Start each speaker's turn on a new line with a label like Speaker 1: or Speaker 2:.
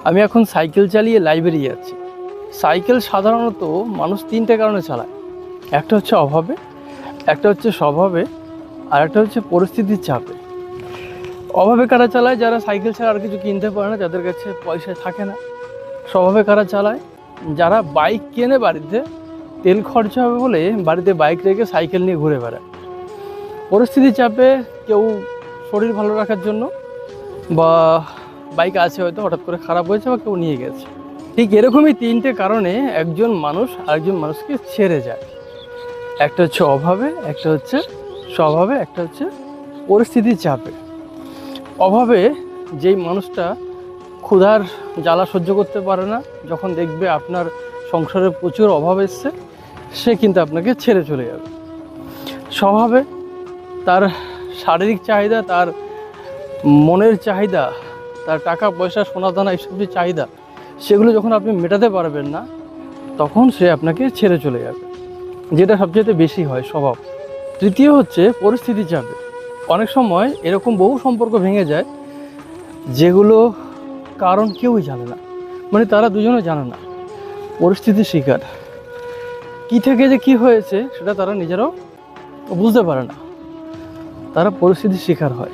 Speaker 1: আমি এখন সাইকেল চালিয়ে লাইব্রেরি যাচ্ছি। সাইকেল সাধারণত মানুষ তিনটে কারণে চালায়। একটা হচ্ছে অভাবে, একটা হচ্ছে স্বভাবে, আর একটা হচ্ছে পরিস্থিতির চাপে। অভাবে কারা চালায়? যারা সাইকেল ছাড়া আর কিছু কিনতে পারে না, যাদের কাছে পয়সা থাকে না। স্বভাবে কারা চালায়? যারা বাইক কেনে বাড়িতে, তেল খরচা হবে বলে বাড়িতে বাইক রেখে সাইকেল নিয়ে ঘুরে বেড়ায়। পরিস্থিতির চাপে কেউ শরীর ভালো রাখার জন্য, বা বাইক আছে হয়তো হঠাৎ করে খারাপ হয়েছে বা কেউ নিয়ে গেছে। ঠিক এরকমই তিনটে কারণে একজন মানুষ আরেকজন মানুষকে ছেড়ে যায়। একটা হচ্ছে অভাবে, একটা হচ্ছে স্বভাবে, একটা হচ্ছে পরিস্থিতির চাপে। অভাবে যেই মানুষটা ক্ষুধার জ্বালা সহ্য করতে পারে না, যখন দেখবে আপনার সংসারে প্রচুর অভাব এসছে, সে কিন্তু আপনাকে ছেড়ে চলে যাবে। স্বভাবে তার শারীরিক চাহিদা, তার মনের চাহিদা, তার টাকা পয়সা সোনা দানা এইসব যে চাহিদা, সেগুলো যখন আপনি মেটাতে পারবেন না, তখন সে আপনাকে ছেড়ে চলে যাবে, যেটা সবচেয়ে বেশি হয় স্বভাব। তৃতীয় হচ্ছে পরিস্থিতি চাপে। অনেক সময় এরকম বহু সম্পর্ক ভেঙে যায় যেগুলো কারণ কেউই জানে না, মানে তারা দুজনে জানে না। পরিস্থিতির শিকার, কী থেকে যে কী হয়েছে সেটা তারা নিজেরাও বুঝতে পারে না, তারা পরিস্থিতির শিকার হয়।